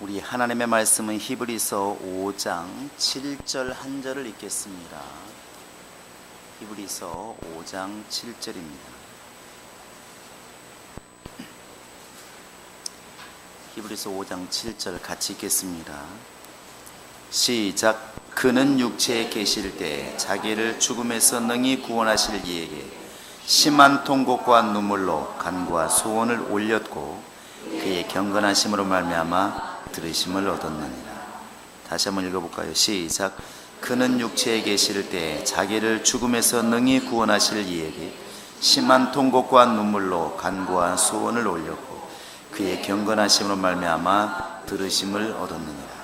우리 하나님의 말씀은 히브리서 5장 7절 한 절을 읽겠습니다. 히브리서 5장 7절입니다. 히브리서 5장 7절 같이 읽겠습니다. 시작. 그는 육체에 계실 때 자기를 죽음에서 능히 구원하실 이에게 심한 통곡과 눈물로 간구와 소원을 올렸고 그의 경건하심으로 말미암아 들으심을 얻었느니라. 다시 한번 읽어볼까요? 시작. 그는 육체에 계실 때 자기를 죽음에서 능히 구원하실 이에게 심한 통곡과 눈물로 간구와 소원을 올렸고 그의 경건하심으로 말미암아 들으심을 얻었느니라.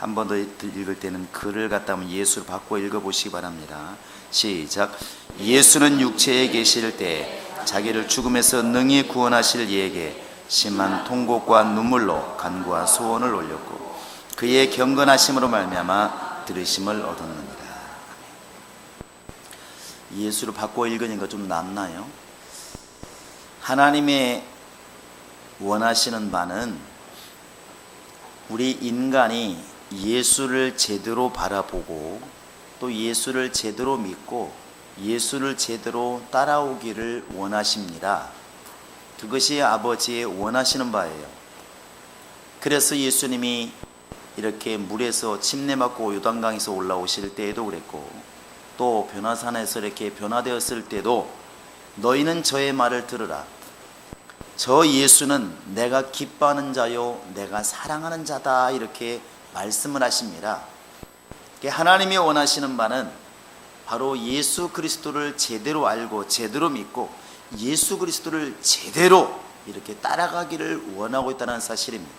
한 번 더 읽을 때는 그를 갖다 하면 예수를 바꿔 읽어보시기 바랍니다. 시작. 예수는 육체에 계실 때 자기를 죽음에서 능히 구원하실 이에게 심한 통곡과 눈물로 간구와 소원을 올렸고 그의 경건하심으로 말미암아 들으심을 얻었느니라. 예수를 바꿔 읽으니까 좀 낫나요? 하나님의 원하시는 바는 우리 인간이 예수를 제대로 바라보고 또 예수를 제대로 믿고 예수를 제대로 따라오기를 원하십니다. 그것이 아버지의 원하시는 바예요. 그래서 예수님이 이렇게 물에서 침례 받고 요단강에서 올라오실 때에도 그랬고 또 변화산에서 이렇게 변화되었을 때도 너희는 저의 말을 들으라. 저 예수는 내가 기뻐하는 자요 내가 사랑하는 자다 이렇게 말씀을 하십니다. 하나님이 원하시는 바는 바로 예수 그리스도를 제대로 알고 제대로 믿고 예수 그리스도를 제대로 이렇게 따라가기를 원하고 있다는 사실입니다.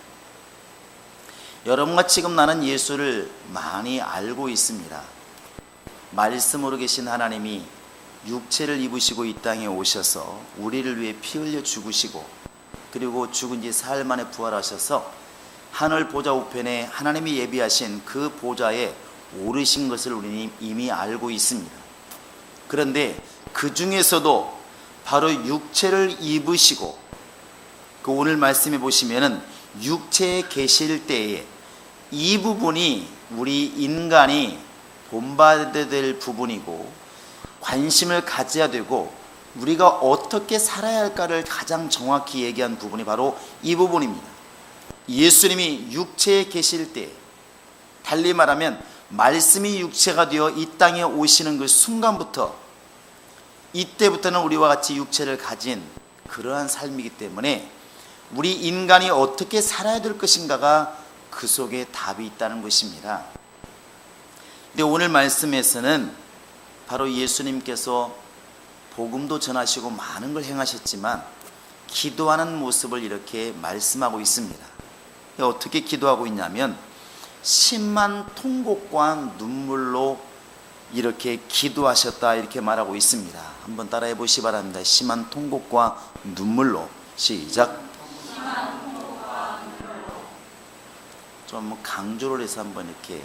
여러분과 지금 나는 예수를 많이 알고 있습니다. 말씀으로 계신 하나님이 육체를 입으시고 이 땅에 오셔서 우리를 위해 피 흘려 죽으시고 그리고 죽은 지 사흘 만에 부활하셔서 하늘 보좌 우편에 하나님이 예비하신 그 보좌에 오르신 것을 우리는 이미 알고 있습니다. 그런데 그 중에서도 바로 육체를 입으시고 그 오늘 말씀해 보시면은 육체에 계실 때에 이 부분이 우리 인간이 본받아야 될 부분이고 관심을 가져야 되고 우리가 어떻게 살아야 할까를 가장 정확히 얘기한 부분이 바로 이 부분입니다. 예수님이 육체에 계실 때 달리 말하면 말씀이 육체가 되어 이 땅에 오시는 그 순간부터 이때부터는 우리와 같이 육체를 가진 그러한 삶이기 때문에 우리 인간이 어떻게 살아야 될 것인가가 그 속에 답이 있다는 것입니다. 근데 오늘 말씀에서는 바로 예수님께서 복음도 전하시고 많은 걸 행하셨지만 기도하는 모습을 이렇게 말씀하고 있습니다. 어떻게 기도하고 있냐면 심한 통곡과 눈물로 이렇게 기도하셨다 이렇게 말하고 있습니다. 한번 따라해 보시기 바랍니다. 심한 통곡과 눈물로. 시작. 좀 강조를 해서 한번 이렇게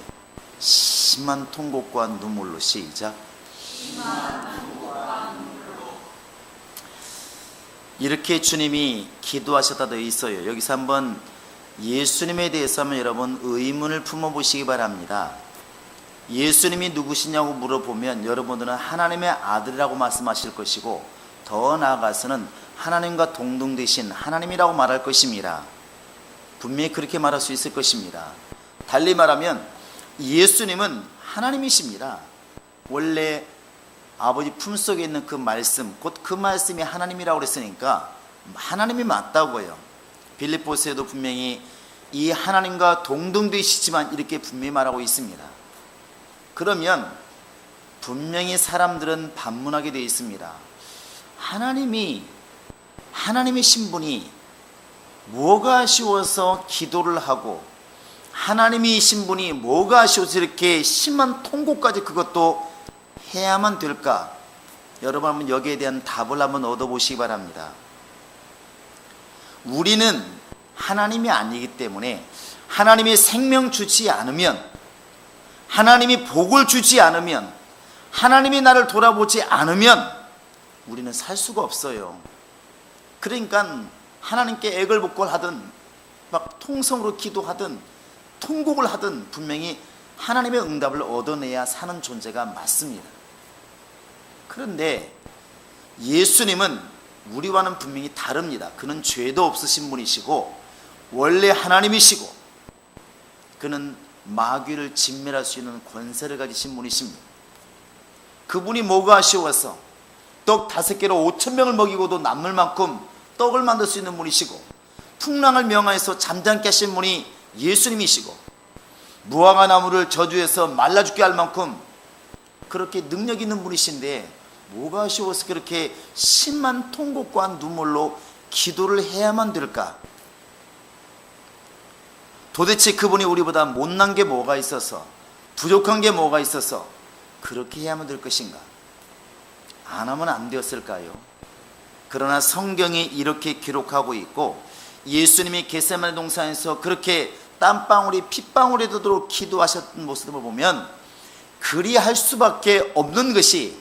심한 통곡과 눈물로. 시작. 이렇게 주님이 기도하셨다 되어 있어요. 여기서 한번 예수님에 대해서 한번 여러분 의문을 품어보시기 바랍니다. 예수님이 누구시냐고 물어보면 여러분들은 하나님의 아들이라고 말씀하실 것이고 더 나아가서는 하나님과 동등되신 하나님이라고 말할 것입니다. 분명히 그렇게 말할 수 있을 것입니다. 달리 말하면 예수님은 하나님이십니다. 원래 아버지 품속에 있는 그 말씀, 곧 그 말씀이 하나님이라고 그랬으니까 하나님이 맞다고요. 빌립보서에도 분명히 이 하나님과 동등되시지만 이렇게 분명히 말하고 있습니다. 그러면 분명히 사람들은 반문하게 되어 있습니다. 하나님의 신분이 뭐가 아쉬워서 기도를 하고 하나님이신 분이 뭐가 아쉬워서 이렇게 심한 통곡까지 그것도 해야만 될까? 여러분 한번 여기에 대한 답을 한번 얻어보시기 바랍니다. 우리는 하나님이 아니기 때문에 하나님이 생명 주지 않으면 하나님이 복을 주지 않으면 하나님이 나를 돌아보지 않으면 우리는 살 수가 없어요. 그러니까 하나님께 애걸복걸하든 막 통성으로 기도하든 통곡을 하든 분명히 하나님의 응답을 얻어내야 사는 존재가 맞습니다. 그런데 예수님은 우리와는 분명히 다릅니다. 그는 죄도 없으신 분이시고 원래 하나님이시고 그는 마귀를 진멸할 수 있는 권세를 가지신 분이십니다. 그분이 뭐가 아쉬워서 떡 5개로 5,000명을 먹이고도 남을 만큼 떡을 만들 수 있는 분이시고 풍랑을 명하여서 잠잠케 하신 분이 예수님이시고 무화과 나무를 저주해서 말라 죽게 할 만큼 그렇게 능력 있는 분이신데 뭐가 아쉬워서 그렇게 심한 통곡과 눈물로 기도를 해야만 될까? 도대체 그분이 우리보다 못난 게 뭐가 있어서, 부족한 게 뭐가 있어서 그렇게 해야만 될 것인가? 안 하면 안 되었을까요? 그러나 성경이 이렇게 기록하고 있고 예수님이 겟세마네 동산에서 그렇게 땀방울이 핏방울이 되도록 기도하셨던 모습을 보면 그리할 수밖에 없는 것이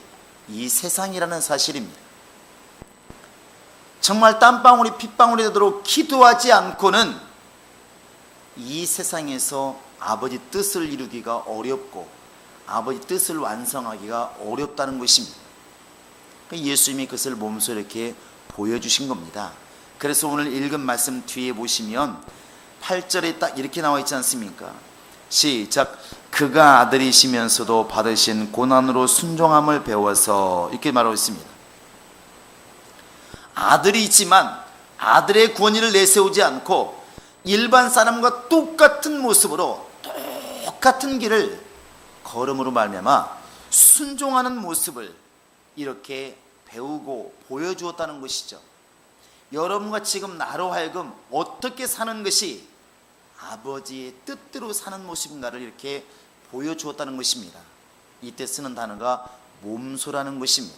이 세상이라는 사실입니다. 정말 땀방울이 핏방울이 되도록 기도하지 않고는 이 세상에서 아버지 뜻을 이루기가 어렵고 아버지 뜻을 완성하기가 어렵다는 것입니다. 예수님이 그것을 몸소 이렇게 보여주신 겁니다. 그래서 오늘 읽은 말씀 뒤에 보시면 8절에 딱 이렇게 나와 있지 않습니까? 시작. 그가 아들이시면서도 받으신 고난으로 순종함을 배워서 이렇게 말하고 있습니다. 아들이지만 아들의 권위를 내세우지 않고 일반 사람과 똑같은 모습으로 똑같은 길을 걸음으로 말미암아 순종하는 모습을 이렇게 배우고 보여주었다는 것이죠. 여러분과 지금 나로 하여금 어떻게 사는 것이 아버지의 뜻대로 사는 모습인가를 이렇게 보여주었다는 것입니다. 이때 쓰는 단어가 몸소라는 것입니다.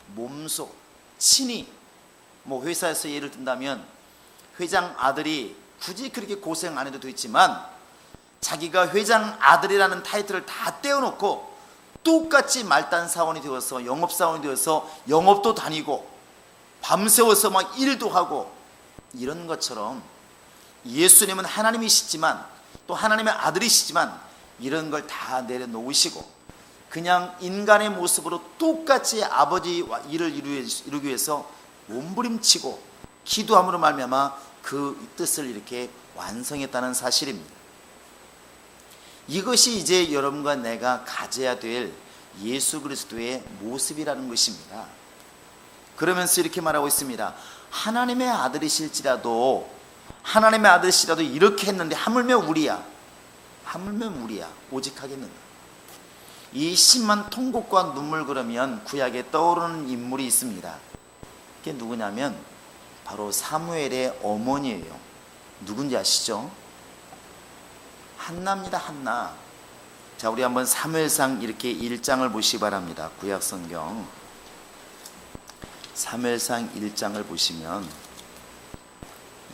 몸소, 친히 회사에서 예를 든다면 회장 아들이 굳이 그렇게 고생 안 해도 되지만 자기가 회장 아들이라는 타이틀을 다 떼어놓고 똑같이 말단 사원이 되어서 영업 사원이 되어서 영업도 다니고 밤새워서 막 일도 하고 이런 것처럼 예수님은 하나님이시지만 또 하나님의 아들이시지만 이런 걸 다 내려놓으시고 그냥 인간의 모습으로 똑같이 아버지 일을 이루기 위해서 몸부림치고 기도함으로 말미암아 그 뜻을 이렇게 완성했다는 사실입니다. 이것이 이제 여러분과 내가 가져야 될 예수 그리스도의 모습이라는 것입니다. 그러면서 이렇게 말하고 있습니다. 하나님의 아들이실지라도 이렇게 했는데 하물며 우리야 오직 하겠는가? 이 심한 통곡과 눈물 그러면 구약에 떠오르는 인물이 있습니다. 그게 누구냐면 바로 사무엘의 어머니예요. 누군지 아시죠? 한나입니다. 한나. 자, 우리 한번 사무엘상 이렇게 1장을 보시기 바랍니다. 구약 성경 사무엘상 1장을 보시면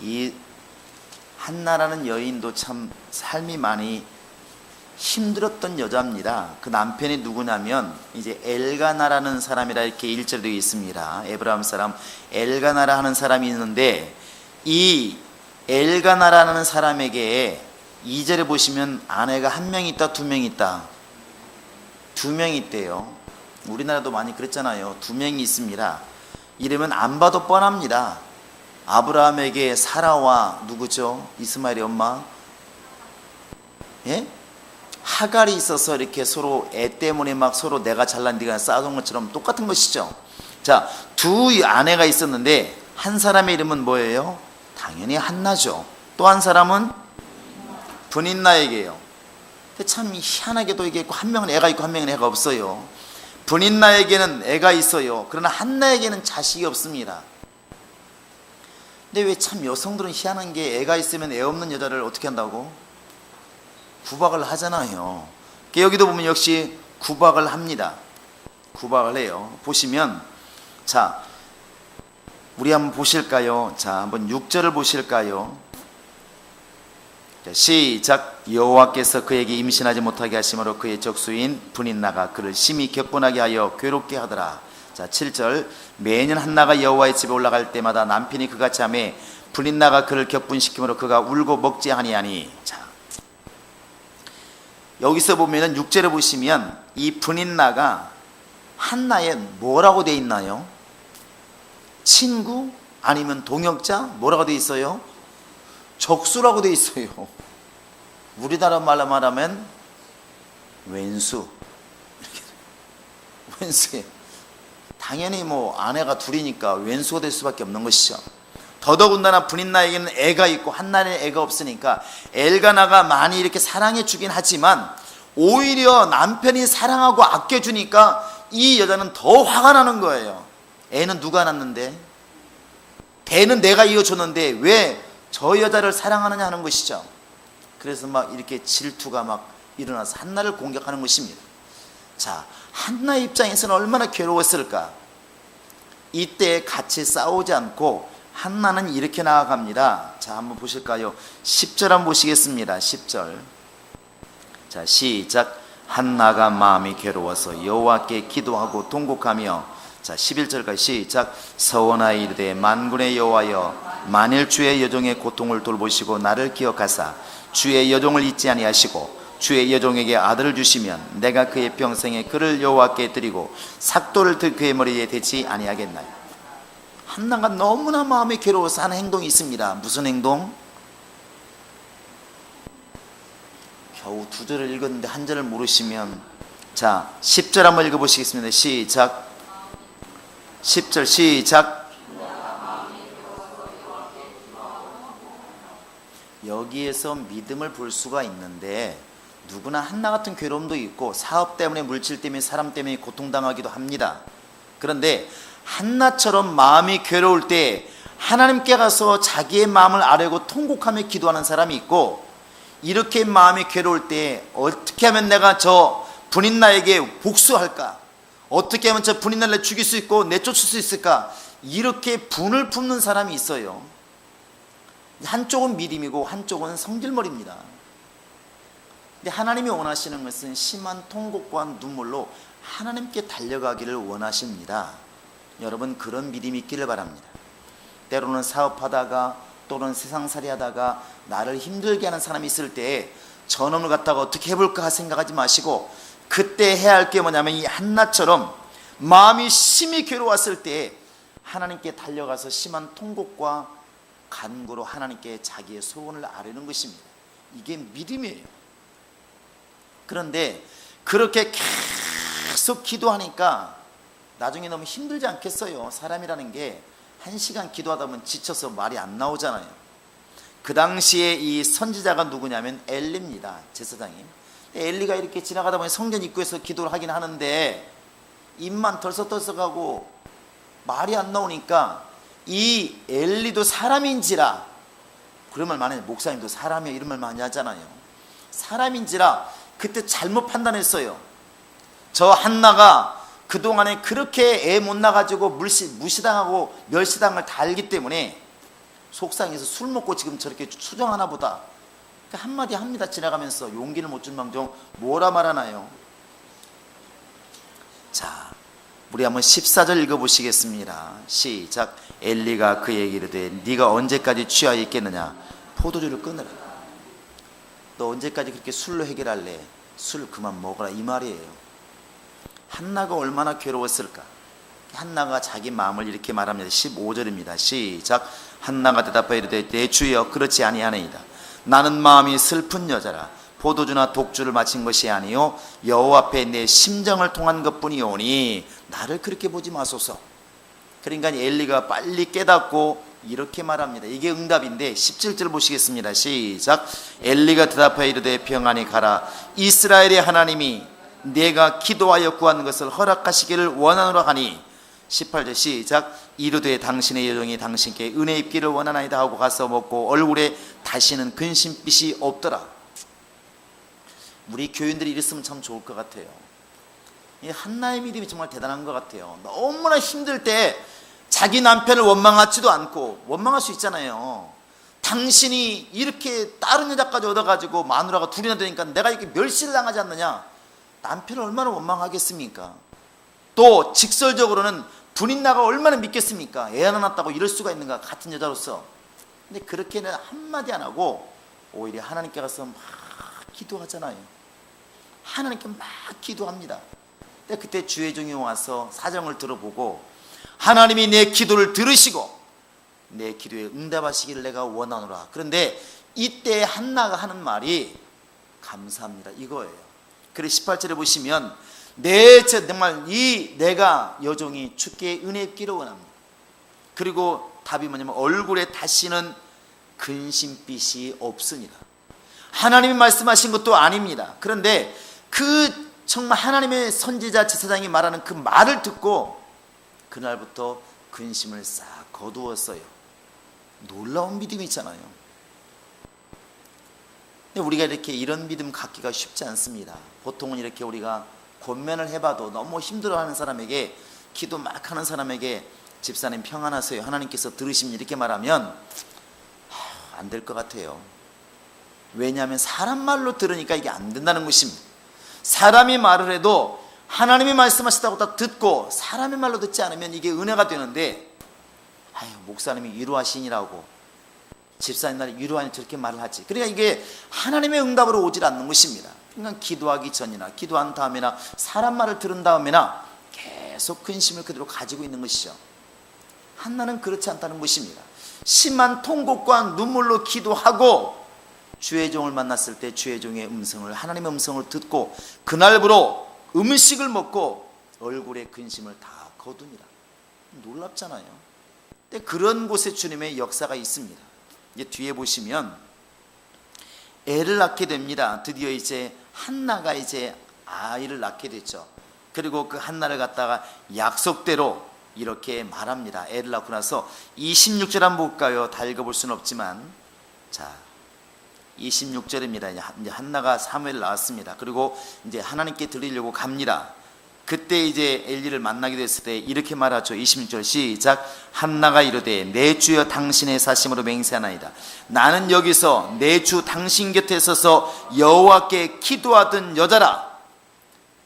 이 한나라는 여인도 참 삶이 많이 힘들었던 여자입니다. 그 남편이 누구냐면 이제 엘가나라는 사람이라 이렇게 1절에 되어 있습니다. 에브라임 사람 엘가나라 하는 사람이 있는데 이 엘가나라는 사람에게 2절에 보시면 아내가 1명 있다 2명 있다 2명 있대요. 우리나라도 많이 그랬잖아요. 2명이 있습니다. 이러면 안 봐도 뻔합니다. 아브라함에게 사라와 누구죠? 이스마엘의 엄마 하갈이 있어서 이렇게 서로 애 때문에 막 서로 내가 잘난 네가 싸우는 것처럼 똑같은 것이죠. 자, 두 아내가 있었는데 한 사람의 이름은 뭐예요? 당연히 한나죠. 또 한 사람은 브닌나에게요. 참 희한하게도 이게 한 명은 애가 있고 한 명은 애가 없어요. 브닌나에게는 애가 있어요. 그러나 한나에게는 자식이 없습니다. 근데 왜 참 여성들은 희한한 게 애가 있으면 애 없는 여자를 어떻게 한다고? 구박을 하잖아요. 여기도 보면 역시 구박을 합니다. 구박을 해요. 보시면 자, 우리 한번 보실까요? 자, 한번 6절을 보실까요? 자, 시작. 여호와께서 그에게 임신하지 못하게 하심으로 그의 적수인 브닌나가 그를 심히 격분하게 하여 괴롭게 하더라. 자, 7절. 매년 한나가 여호와의 집에 올라갈 때마다 남편이 그같이 하매 브린나가 그를 격분시키므로 그가 울고 먹지 아니하니. 자, 여기서 보면은 6절에 보시면 이 브린나가 한나에 뭐라고 돼 있나요? 친구? 아니면 동역자? 뭐라고 돼 있어요? 적수라고 돼 있어요. 우리나라 말로 말하면 왼수. 왼수예요. 당연히 뭐 아내가 둘이니까 왼수가 될 수밖에 없는 것이죠. 더더군다나 브린나에게는 애가 있고 한나는 애가 없으니까 엘가나가 많이 이렇게 사랑해 주긴 하지만 오히려 남편이 사랑하고 아껴주니까 이 여자는 더 화가 나는 거예요. 애는 누가 낳는데? 배는 내가 이어줬는데 왜 저 여자를 사랑하느냐 하는 것이죠. 그래서 막 이렇게 질투가 막 일어나서 한나를 공격하는 것입니다. 자, 한나 입장에서는 얼마나 괴로웠을까. 이때 같이 싸우지 않고 한나는 이렇게 나아갑니다. 자, 한번 보실까요? 10절 한번 보시겠습니다. 10절. 자, 시작. 한나가 마음이 괴로워서 여호와께 기도하고 통곡하며. 자, 11절까지 시작. 서원하여 이르되 만군의 여호와여, 만일 주의 여종의 고통을 돌보시고 나를 기억하사 주의 여종을 잊지 아니하시고 주의 여종에게 아들을 주시면 내가 그의 평생에 그를 여호와께 드리고 삭도를 그의 머리에 대지 아니하겠나요? 한나가 너무나 마음이 괴로워서 하는 행동이 있습니다. 무슨 행동? 겨우 2절을 읽었는데 한 절을 모르시면, 자, 10절 한번 읽어보시겠습니다. 시작. 10절 시작. 여기에서 믿음을 볼 수가 있는데 누구나 한나 같은 괴로움도 있고 사업 때문에, 물질 때문에, 사람 때문에 고통당하기도 합니다. 그런데 한나처럼 마음이 괴로울 때 하나님께 가서 자기의 마음을 아뢰고 통곡하며 기도하는 사람이 있고, 이렇게 마음이 괴로울 때 어떻게 하면 내가 저 브린나에게 복수할까, 어떻게 하면 저 브린나를 죽일 수 있고 내쫓을 수 있을까, 이렇게 분을 품는 사람이 있어요. 한쪽은 믿음이고 한쪽은 성질머리입니다. 근데 하나님이 원하시는 것은 심한 통곡과 눈물로 하나님께 달려가기를 원하십니다. 여러분, 그런 믿음이 있기를 바랍니다. 때로는 사업하다가 또는 세상살이 하다가 나를 힘들게 하는 사람이 있을 때 저놈을 갖다가 어떻게 해볼까 생각하지 마시고, 그때 해야 할 게 뭐냐면 이 한나처럼 마음이 심히 괴로웠을 때 하나님께 달려가서 심한 통곡과 간구로 하나님께 자기의 소원을 아뢰는 것입니다. 이게 믿음이에요. 그런데 그렇게 계속 기도하니까 나중에 너무 힘들지 않겠어요? 사람이라는 게 1시간 기도하다 보면 지쳐서 말이 안 나오잖아요. 그 당시에 이 선지자가 누구냐면 엘리입니다. 제사장님. 엘리가 이렇게 지나가다 보니 성전 입구에서 기도를 하긴 하는데 입만 덜썩덜썩하고 말이 안 나오니까 이 엘리도 사람인지라, 그런 말 많이 해요. 목사님도 사람이야 이런 말 많이 하잖아요. 사람인지라 그때 잘못 판단했어요. 저 한나가 그동안에 그렇게 애 못 낳아가지고 무시당하고 멸시당을 다 알기 때문에 속상해서 술 먹고 지금 저렇게 수정하나 보다. 그러니까 한마디 합니다. 지나가면서 용기를 못 준 망정 뭐라 말하나요? 자, 우리 한번 14절 읽어보시겠습니다. 시작. 엘리가 그에게 이르되 네가 언제까지 취하여 있겠느냐? 포도주를 끊으라. 너 언제까지 그렇게 술로 해결할래? 술 그만 먹어라, 이 말이에요. 한나가 얼마나 괴로웠을까? 한나가 자기 마음을 이렇게 말합니다. 15절입니다. 시작. 한나가 대답하여 이르되 내 주여 그렇지 아니하나이다. 나는 마음이 슬픈 여자라. 포도주나 독주를 마신 것이 아니요 여호와 앞에 내 심정을 통한 것뿐이오니 나를 그렇게 보지 마소서. 그러니까 엘리가 빨리 깨닫고 이렇게 말합니다. 이게 응답인데 17절 보시겠습니다. 시작. 엘리가 대답하여 이르되 평안히 가라. 이스라엘의 하나님이 내가 기도하여 구한 것을 허락하시기를 원하노라 하니. 18절 시작. 이르되 당신의 여종이 당신께 은혜 입기를 원하나이다 하고 가서 먹고 얼굴에 다시는 근심빛이 없더라. 우리 교인들이 이랬으면 참 좋을 것 같아요. 이 한나의 믿음이 정말 대단한 것 같아요. 너무나 힘들 때 자기 남편을 원망하지도 않고, 원망할 수 있잖아요. 당신이 이렇게 다른 여자까지 얻어가지고 마누라가 둘이나 되니까 내가 이렇게 멸시를 당하지 않느냐. 남편을 얼마나 원망하겠습니까? 또 직설적으로는 브린나가 얼마나 믿겠습니까? 애 하나 낳았다고 이럴 수가 있는가, 같은 여자로서. 근데 그렇게는 한마디 안 하고 오히려 하나님께 가서 막 기도하잖아요. 하나님께 막 기도합니다. 근데 그때 주의 종이 와서 사정을 들어보고 하나님이 내 기도를 들으시고 내 기도에 응답하시기를 내가 원하노라. 그런데 이때 한나가 하는 말이 감사합니다 이거예요. 그래서 18절에 보시면 정말 내가 여종이 주께 은혜 입기를 원합니다. 그리고 답이 뭐냐면 얼굴에 다시는 근심빛이 없으니라. 하나님이 말씀하신 것도 아닙니다. 그런데 그 정말 하나님의 선지자 제사장이 말하는 그 말을 듣고 그날부터 근심을 싹 거두었어요. 놀라운 믿음이 있잖아요. 근데 우리가 이렇게 이런 믿음 갖기가 쉽지 않습니다. 보통은 이렇게 우리가 권면을 해봐도 너무 힘들어하는 사람에게, 기도 막 하는 사람에게 집사님 평안하세요, 하나님께서 들으시면 이렇게 말하면 안 될 것 같아요. 왜냐하면 사람 말로 들으니까 이게 안 된다는 것입니다. 사람이 말을 해도 하나님이 말씀하시다고 다 듣고 사람의 말로 듣지 않으면 이게 은혜가 되는데, 목사님이 위로하시니라고, 집사님 날 위로하니 저렇게 말을 하지. 그러니까 이게 하나님의 응답으로 오질 않는 것입니다. 그러니까 기도하기 전이나 기도한 다음에나 사람 말을 들은 다음에나 계속 근심을 그대로 가지고 있는 것이죠. 한나는 그렇지 않다는 것입니다. 심한 통곡과 눈물로 기도하고 주의 종을 만났을 때 주의 종의 음성을, 하나님의 음성을 듣고 그날부로 음식을 먹고 얼굴에 근심을 다 거두니라. 놀랍잖아요. 근데 그런 곳에 주님의 역사가 있습니다. 이제 뒤에 보시면 애를 낳게 됩니다. 드디어 이제 한나가 이제 아이를 낳게 됐죠. 그리고 그 한나를 갖다가 약속대로 이렇게 말합니다. 애를 낳고 나서 26절 한번 볼까요? 다 읽어볼 수는 없지만, 자 26절입니다. 이제 한나가 사무엘을 낳았습니다. 그리고 이제 하나님께 드리려고 갑니다. 그때 이제 엘리를 만나게 됐을 때 이렇게 말하죠. 26절 시작. 한나가 이르되 내 주여 당신의 사심으로 맹세하나이다. 나는 여기서 내 주 당신 곁에 서서 여호와께 기도하던 여자라.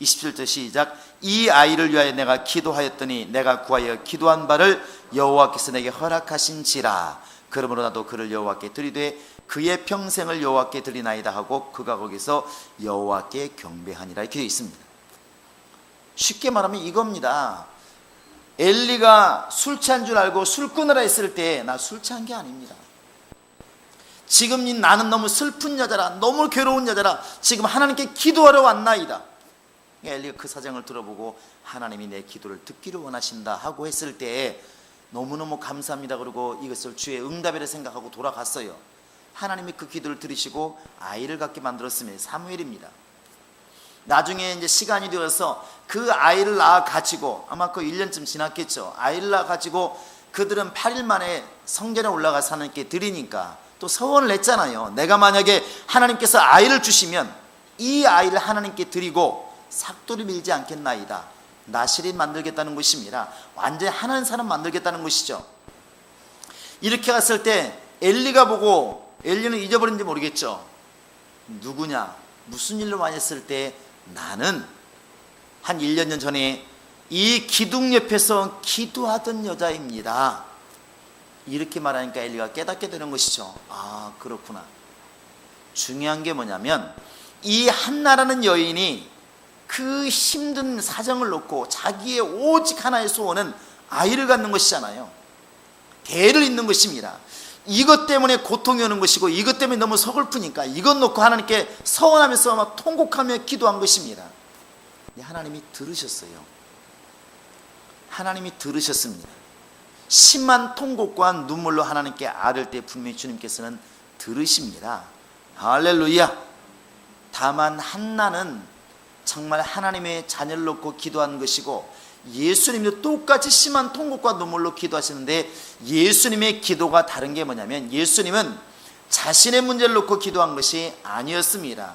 27절 시작. 이 아이를 위하여 내가 기도하였더니 내가 구하여 기도한 바를 여호와께서 내게 허락하신지라. 그러므로 나도 그를 여호와께 드리되 그의 평생을 여호와께 드리나이다 하고 그가 거기서 여호와께 경배하니라. 이렇게 되어 있습니다. 쉽게 말하면 이겁니다. 엘리가 술 취한 줄 알고 술 끊으라 했을 때 나 술 취한 게 아닙니다. 지금 나는 너무 슬픈 여자라, 너무 괴로운 여자라, 지금 하나님께 기도하러 왔나이다. 엘리가 그 사정을 들어보고 하나님이 내 기도를 듣기를 원하신다 하고 했을 때 너무너무 감사합니다 그러고 이것을 주의 응답이라 생각하고 돌아갔어요. 하나님이 그 기도를 들으시고 아이를 갖게 만들었으면 사무엘입니다. 나중에 이제 시간이 되어서 그 아이를 낳아 가지고, 아마 그 1년쯤 지났겠죠. 아이를 낳아 가지고 그들은 8일 만에 성전에 올라가서 하나님께 드리니까 또 서원을 했잖아요. 내가 만약에 하나님께서 아이를 주시면 이 아이를 하나님께 드리고 삭도리 밀지 않겠나이다. 나실이 만들겠다는 것입니다. 완전히 하나님 사람 만들겠다는 것이죠. 이렇게 갔을 때 엘리가 보고, 엘리는 잊어버린지 모르겠죠. 누구냐, 무슨 일로 많이 했을 때 나는 한 1년 전에 이 기둥 옆에서 기도하던 여자입니다. 이렇게 말하니까 엘리가 깨닫게 되는 것이죠. 아, 그렇구나. 중요한 게 뭐냐면 이 한나라는 여인이 그 힘든 사정을 놓고 자기의 오직 하나의 소원은 아이를 갖는 것이잖아요. 대를 잇는 것입니다. 이것 때문에 고통이 오는 것이고 이것 때문에 너무 서글프니까 이것 놓고 하나님께 서원하면서 막 통곡하며 기도한 것입니다. 하나님이 들으셨어요. 하나님이 들으셨습니다. 심한 통곡과 눈물로 하나님께 아를 때 분명히 주님께서는 들으십니다. 할렐루야. 다만 한나는 정말 하나님의 자녀를 놓고 기도한 것이고 예수님도 똑같이 심한 통곡과 눈물로 기도하시는데 예수님의 기도가 다른 게 뭐냐면 예수님은 자신의 문제를 놓고 기도한 것이 아니었습니다.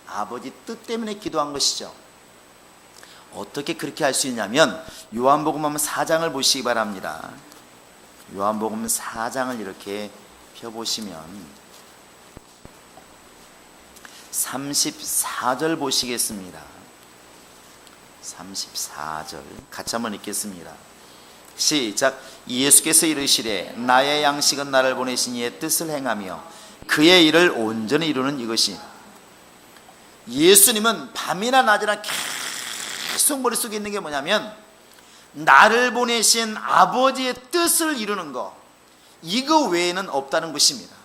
아버지 뜻 때문에 기도한 것이죠. 어떻게 그렇게 할 수 있냐면 요한복음 한번 4장을 보시기 바랍니다. 요한복음 4장을 이렇게 펴보시면 34절 보시겠습니다. 34절 같이 한번 읽겠습니다. 시작. 예수께서 이르시되 나의 양식은 나를 보내신 이의 뜻을 행하며 그의 일을 온전히 이루는 이것이. 예수님은 밤이나 낮이나 계속 머릿속에 있는 게 뭐냐면 나를 보내신 아버지의 뜻을 이루는 것, 이거 외에는 없다는 것입니다.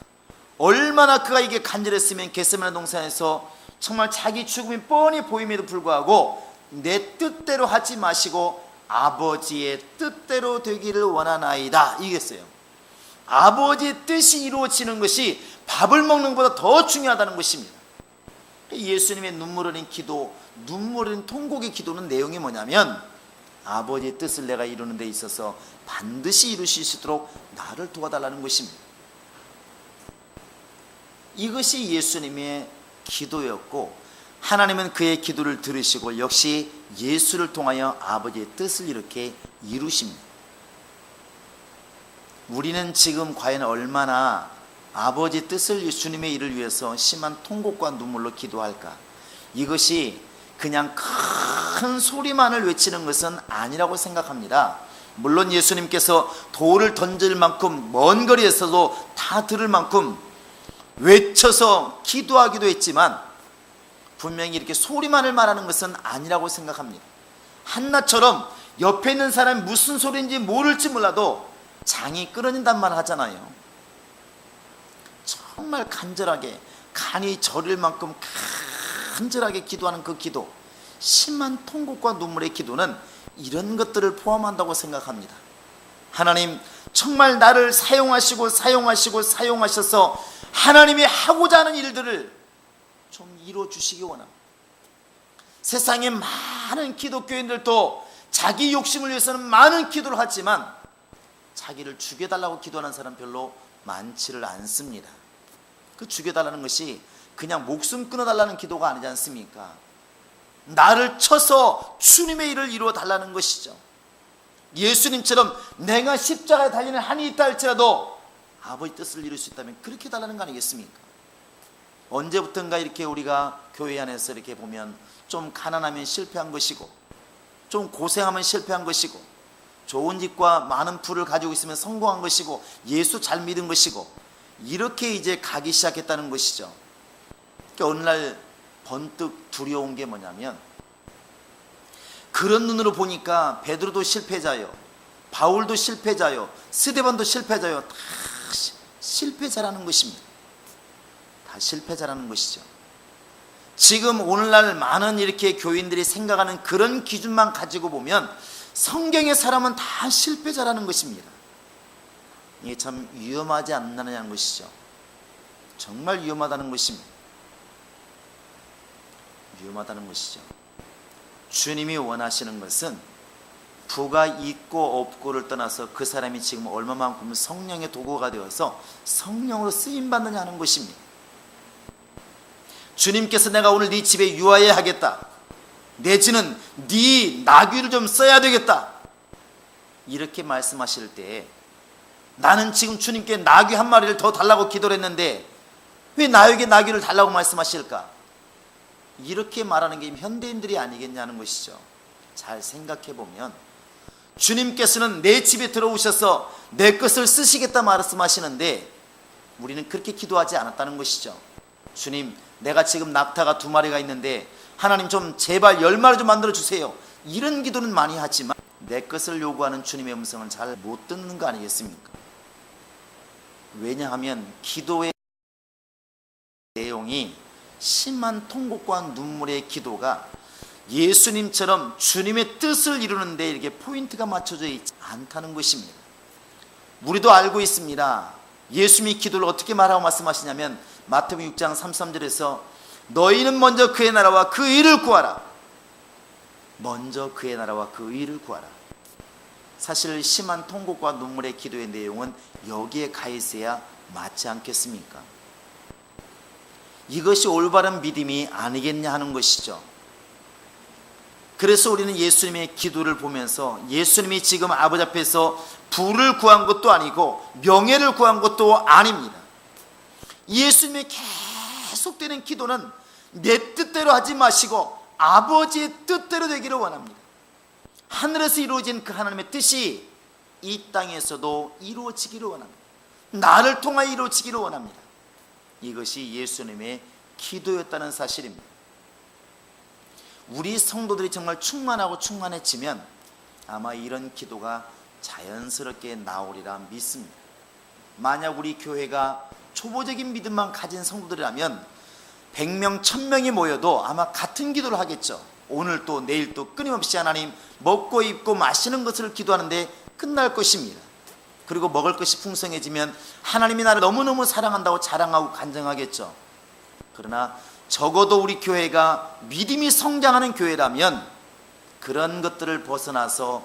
얼마나 그가 이게 간절했으면 겟세마네 동산에서 정말 자기 죽음이 뻔히 보임에도 불구하고 내 뜻대로 하지 마시고 아버지의 뜻대로 되기를 원하나이다 이겠어요. 아버지의 뜻이 이루어지는 것이 밥을 먹는 것보다 더 중요하다는 것입니다. 예수님의 눈물 흘린 기도, 눈물 흘린 통곡의 기도는 내용이 뭐냐면 아버지의 뜻을 내가 이루는 데 있어서 반드시 이루실 수 있도록 나를 도와달라는 것입니다. 이것이 예수님의 기도였고 하나님은 그의 기도를 들으시고 역시 예수를 통하여 아버지의 뜻을 이렇게 이루십니다. 우리는 지금 과연 얼마나 아버지의 뜻을, 주님의 일을 위해서 심한 통곡과 눈물로 기도할까? 이것이 그냥 큰 소리만을 외치는 것은 아니라고 생각합니다. 물론 예수님께서 돌을 던질 만큼 먼 거리에서도 다 들을 만큼 외쳐서 기도하기도 했지만 분명히 이렇게 소리만을 말하는 것은 아니라고 생각합니다. 한나처럼 옆에 있는 사람이 무슨 소리인지 모를지 몰라도 장이 끓어진단 말 하잖아요. 정말 간절하게 간이 저릴 만큼 간절하게 기도하는 그 기도, 심한 통곡과 눈물의 기도는 이런 것들을 포함한다고 생각합니다. 하나님 정말 나를 사용하셔서 하나님이 하고자 하는 일들을 좀 이루어주시기 원합니다. 세상에 많은 기독교인들도 자기 욕심을 위해서는 많은 기도를 하지만 자기를 죽여달라고 기도하는 사람 별로 많지를 않습니다. 그 죽여달라는 것이 그냥 목숨 끊어달라는 기도가 아니지 않습니까? 나를 쳐서 주님의 일을 이루어 달라는 것이죠. 예수님처럼 내가 십자가에 달리는 한이 있다 할지라도 아버지 뜻을 이룰 수 있다면 그렇게 달라는 거 아니겠습니까? 언제부턴가 이렇게 우리가 교회 안에서 이렇게 보면 좀 가난하면 실패한 것이고 좀 고생하면 실패한 것이고 좋은 집과 많은 풀을 가지고 있으면 성공한 것이고 예수 잘 믿은 것이고 이렇게 이제 가기 시작했다는 것이죠. 그러니까 어느 날 번뜩 두려운 게 뭐냐면 그런 눈으로 보니까 베드로도 실패자요, 바울도 실패자요, 스데반도 실패자요, 다 실패자라는 것입니다. 다 실패자라는 것이죠. 지금 오늘날 많은 이렇게 교인들이 생각하는 그런 기준만 가지고 보면 성경의 사람은 다 실패자라는 것입니다. 이게 참 위험하지 않느냐는 것이죠. 정말 위험하다는 것입니다. 위험하다는 것이죠. 주님이 원하시는 것은 부가 있고 없고를 떠나서 그 사람이 지금 얼마만큼 성령의 도구가 되어서 성령으로 쓰임받느냐 하는 것입니다. 주님께서 내가 오늘 네 집에 유하여야 하겠다, 내지는 네 나귀를 좀 써야 되겠다, 이렇게 말씀하실 때 나는 지금 주님께 나귀 한 마리를 더 달라고 기도를 했는데 왜 나에게 나귀를 달라고 말씀하실까? 이렇게 말하는 게 현대인들이 아니겠냐는 것이죠. 잘 생각해 보면 주님께서는 내 집에 들어오셔서 내 것을 쓰시겠다 말씀하시는데 우리는 그렇게 기도하지 않았다는 것이죠. 주님, 내가 지금 낙타가 2마리가 있는데 하나님 좀 제발 10마리 좀 만들어 주세요, 이런 기도는 많이 하지만 내 것을 요구하는 주님의 음성을 잘 못 듣는 거 아니겠습니까? 왜냐하면 기도의 내용이 심한 통곡과 눈물의 기도가 예수님처럼 주님의 뜻을 이루는 데 이렇게 포인트가 맞춰져 있지 않다는 것입니다. 우리도 알고 있습니다. 예수님이 기도를 어떻게 말하고 말씀하시냐면 마태복음 6장 33절에서 너희는 먼저 그의 나라와 그 의를 구하라. 먼저 그의 나라와 그 의를 구하라. 사실 심한 통곡과 눈물의 기도의 내용은 여기에 가 있어야 맞지 않겠습니까? 이것이 올바른 믿음이 아니겠냐 하는 것이죠. 그래서 우리는 예수님의 기도를 보면서 예수님이 지금 아버지 앞에서 부를 구한 것도 아니고 명예를 구한 것도 아닙니다. 예수님의 계속되는 기도는 내 뜻대로 하지 마시고 아버지의 뜻대로 되기를 원합니다. 하늘에서 이루어진 그 하나님의 뜻이 이 땅에서도 이루어지기를 원합니다. 나를 통하여 이루어지기를 원합니다. 이것이 예수님의 기도였다는 사실입니다. 우리 성도들이 정말 충만하고 충만해지면 아마 이런 기도가 자연스럽게 나오리라 믿습니다. 만약 우리 교회가 초보적인 믿음만 가진 성도들이라면 100명, 1000명이 모여도 아마 같은 기도를 하겠죠. 오늘 또 내일 또 끊임없이 하나님 먹고 입고 마시는 것을 기도하는데 끝날 것입니다. 그리고 먹을 것이 풍성해지면 하나님이 나를 너무너무 사랑한다고 자랑하고 간증하겠죠. 그러나 적어도 우리 교회가 믿음이 성장하는 교회라면 그런 것들을 벗어나서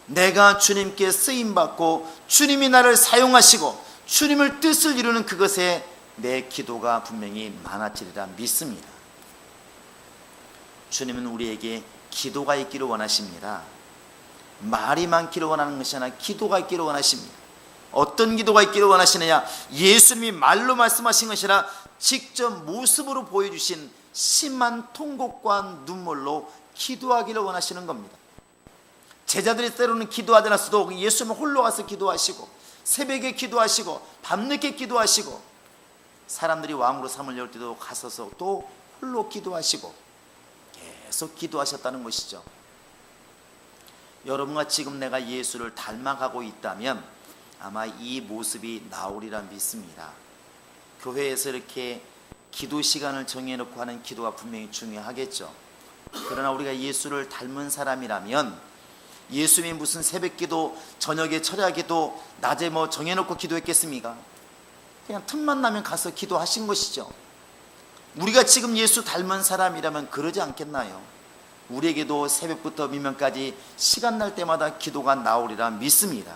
내가 주님께 쓰임받고 주님이 나를 사용하시고 주님을 뜻을 이루는 그것에 내 기도가 분명히 많아지리라 믿습니다. 주님은 우리에게 기도가 있기를 원하십니다. 말이 많기를 원하는 것이 아니라 기도가 있기를 원하십니다. 어떤 기도가 있기를 원하시느냐? 예수님이 말로 말씀하신 것이 아니라 직접 모습으로 보여주신 심한 통곡과 눈물로 기도하기를 원하시는 겁니다. 제자들이 때로는 기도하지 않았어도 예수님은 홀로 가서 기도하시고 새벽에 기도하시고 밤늦게 기도하시고 사람들이 왕으로 삼으려올 때도 가서서 또 홀로 기도하시고 계속 기도하셨다는 것이죠. 여러분과 지금 내가 예수를 닮아가고 있다면 아마 이 모습이 나오리라 믿습니다. 교회에서 이렇게 기도 시간을 정해놓고 하는 기도가 분명히 중요하겠죠. 그러나 우리가 예수를 닮은 사람이라면 예수님이 무슨 새벽 기도, 저녁에 철야 기도, 낮에 뭐 정해놓고 기도했겠습니까? 그냥 틈만 나면 가서 기도하신 것이죠. 우리가 지금 예수 닮은 사람이라면 그러지 않겠나요? 우리에게도 새벽부터 미명까지 시간 날 때마다 기도가 나오리라 믿습니다.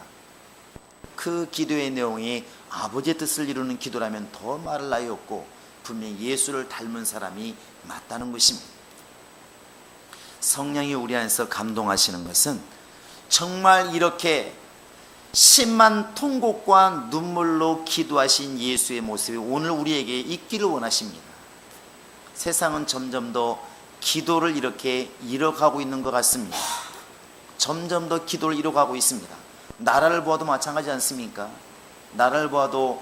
그 기도의 내용이 아버지의 뜻을 이루는 기도라면 더 말할 나위 없고 분명히 예수를 닮은 사람이 맞다는 것입니다. 성령이 우리 안에서 감동하시는 것은 정말 이렇게 심한 통곡과 눈물로 기도하신 예수의 모습이 오늘 우리에게 있기를 원하십니다. 세상은 점점 더 기도를 이렇게 잃어가고 있는 것 같습니다. 점점 더 기도를 잃어가고 있습니다. 나라를 보아도 마찬가지 않습니까? 나라를 보아도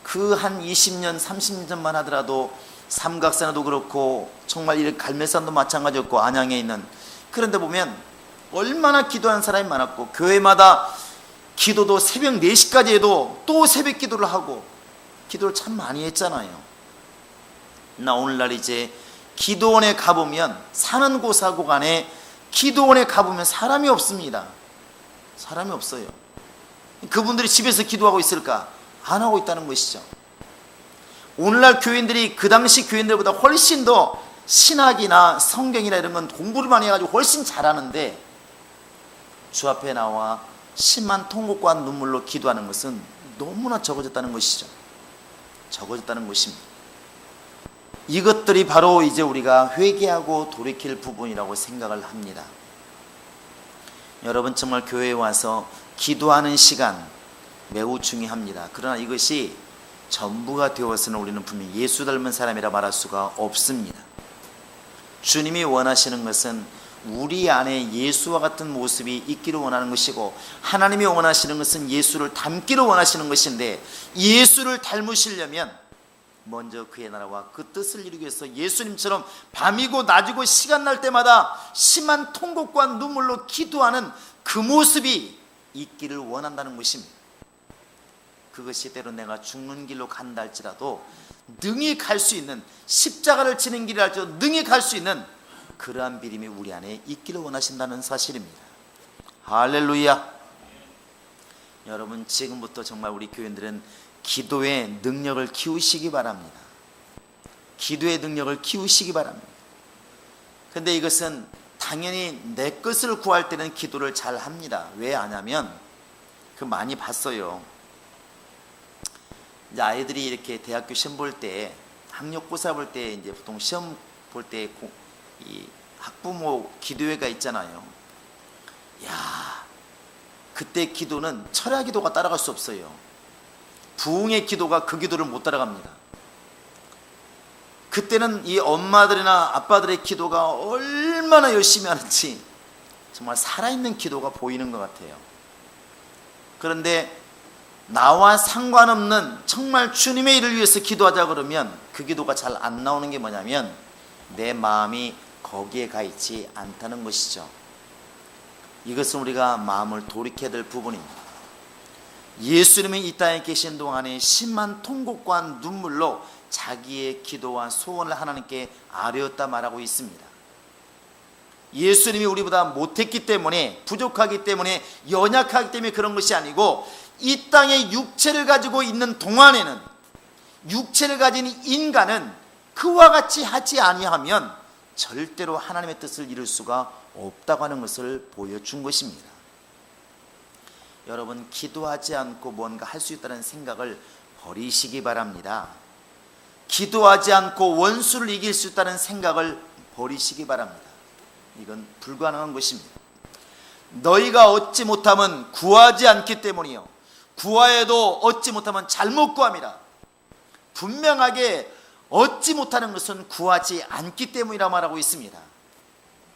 그 한 20년, 30년 전만 하더라도 삼각산도 그렇고 정말 이렇게 갈매산도 마찬가지였고 안양에 있는 그런데 보면 얼마나 기도하는 사람이 많았고 교회마다 기도도 새벽 4시까지 해도 또 새벽 기도를 하고 기도를 참 많이 했잖아요. 나 오늘날 이제 기도원에 가보면 사는 곳하고 간에 기도원에 가보면 사람이 없습니다. 사람이 없어요. 그분들이 집에서 기도하고 있을까? 안 하고 있다는 것이죠. 오늘날 교인들이 그 당시 교인들보다 훨씬 더 신학이나 성경이나 이런 건 공부를 많이 해가지고 훨씬 잘하는데 주 앞에 나와 심한 통곡과 눈물로 기도하는 것은 너무나 적어졌다는 것이죠. 적어졌다는 것입니다. 이것들이 바로 이제 우리가 회개하고 돌이킬 부분이라고 생각을 합니다. 여러분 정말 교회에 와서 기도하는 시간 매우 중요합니다. 그러나 이것이 전부가 되어서는 우리는 분명히 예수 닮은 사람이라 말할 수가 없습니다. 주님이 원하시는 것은 우리 안에 예수와 같은 모습이 있기를 원하는 것이고 하나님이 원하시는 것은 예수를 닮기를 원하시는 것인데 예수를 닮으시려면 먼저 그의 나라와 그 뜻을 이루기 위해서 예수님처럼 밤이고 낮이고 시간 날 때마다 심한 통곡과 눈물로 기도하는 그 모습이 있기를 원한다는 것입니다. 그것이 때로 내가 죽는 길로 간다 할지라도 능히 갈 수 있는 십자가를 지는 길이라 할지라도 능히 갈 수 있는 그러한 믿음이 우리 안에 있기를 원하신다는 사실입니다. 할렐루야. 여러분 지금부터 정말 우리 교인들은 기도의 능력을 키우시기 바랍니다. 기도의 능력을 키우시기 바랍니다. 그런데 이것은 당연히 내 것을 구할 때는 기도를 잘 합니다. 왜 하냐면 그 많이 봤어요. 이제 아이들이 이렇게 대학교 시험 볼 때 학력고사 볼 때 이제 보통 시험 볼 때 이 학부모 기도회가 있잖아요. 야, 그때 기도는 철야 기도가 따라갈 수 없어요. 부흥의 기도가 그 기도를 못 따라갑니다. 그때는 이 엄마들이나 아빠들의 기도가 얼마나 열심히 하는지 정말 살아있는 기도가 보이는 것 같아요. 그런데 나와 상관없는 정말 주님의 일을 위해서 기도하자 그러면 그 기도가 잘 안 나오는 게 뭐냐면 내 마음이 거기에 가 있지 않다는 것이죠. 이것은 우리가 마음을 돌이켜야 될 부분입니다. 예수님이 이 땅에 계신 동안에 심한 통곡과 눈물로 자기의 기도와 소원을 하나님께 아뢰었다 말하고 있습니다. 예수님이 우리보다 못했기 때문에, 부족하기 때문에, 연약하기 때문에 그런 것이 아니고 이 땅에 육체를 가지고 있는 동안에는, 육체를 가진 인간은 그와 같이 하지 아니하면 절대로 하나님의 뜻을 이룰 수가 없다고 하는 것을 보여준 것입니다. 여러분, 기도하지 않고 뭔가 할 수 있다는 생각을 버리시기 바랍니다. 기도하지 않고 원수를 이길 수 있다는 생각을 버리시기 바랍니다. 이건 불가능한 것입니다. 너희가 얻지 못하면 구하지 않기 때문이요, 구하여도 얻지 못하면 잘못 구함이라. 분명하게 얻지 못하는 것은 구하지 않기 때문이라 말하고 있습니다.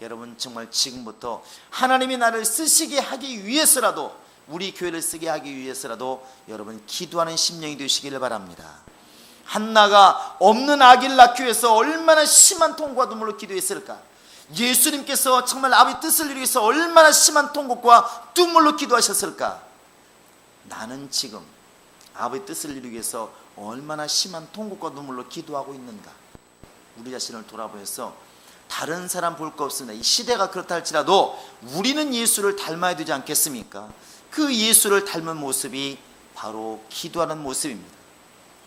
여러분, 정말 지금부터 하나님이 나를 쓰시게 하기 위해서라도, 우리 교회를 쓰게 하기 위해서라도 여러분 기도하는 심령이 되시기를 바랍니다. 한나가 없는 아기를 낳기 위해서 얼마나 심한 통곡과 눈물로 기도했을까? 예수님께서 정말 아버지 뜻을 이루기 위해서 얼마나 심한 통곡과 눈물로 기도하셨을까? 나는 지금 아버지 뜻을 이루기 위해서 얼마나 심한 통곡과 눈물로 기도하고 있는가? 우리 자신을 돌아보면서 다른 사람 볼 거 없습니다. 이 시대가 그렇다 할지라도 우리는 예수를 닮아야 되지 않겠습니까? 그 예수를 닮은 모습이 바로 기도하는 모습입니다.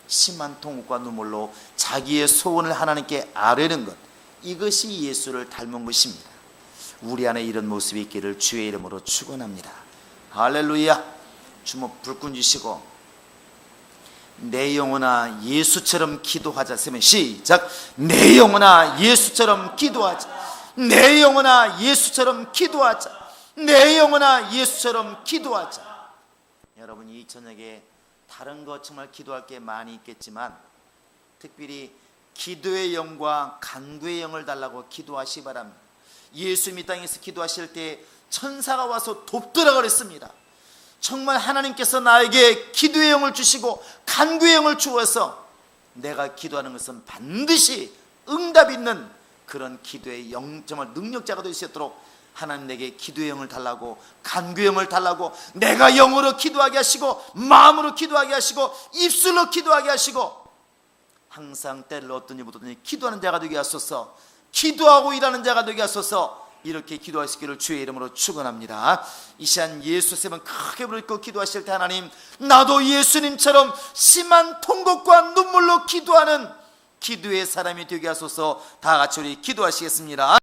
심한 통곡과 눈물로 자기의 소원을 하나님께 아뢰는 것, 이것이 예수를 닮은 것입니다. 우리 안에 이런 모습이 있기를 주의 이름으로 축원합니다. 할렐루야. 주먹 불끈 쥐시고 내 영혼아 예수처럼 기도하자. 세면 시작. 내 영혼아 예수처럼 기도하자. 내 영혼아 예수처럼 기도하자. 내 영혼아 예수처럼 기도하자. 여러분, 이 저녁에 다른 것 정말 기도할 게 많이 있겠지만 특별히 기도의 영과 간구의 영을 달라고 기도하시 바랍니다. 예수님이 땅에서 기도하실 때 천사가 와서 돕더라 그랬습니다. 정말 하나님께서 나에게 기도의 영을 주시고 간구의 영을 주어서 내가 기도하는 것은 반드시 응답 있는 그런 기도의 영, 정말 능력자가 될 수 있도록 하나님 내게 기도의 영을 달라고, 간구의 영을 달라고, 내가 영으로 기도하게 하시고 마음으로 기도하게 하시고 입술로 기도하게 하시고 항상 때를 얻더니 못 얻더니 기도하는 자가 되게 하소서. 기도하고 일하는 자가 되게 하소서. 이렇게 기도하시기를 주의 이름으로 축원합니다. 이 시간 예수 쌤은 크게 부르고 기도하실 때 하나님, 나도 예수님처럼 심한 통곡과 눈물로 기도하는 기도의 사람이 되게 하소서. 다 같이 우리 기도하시겠습니다.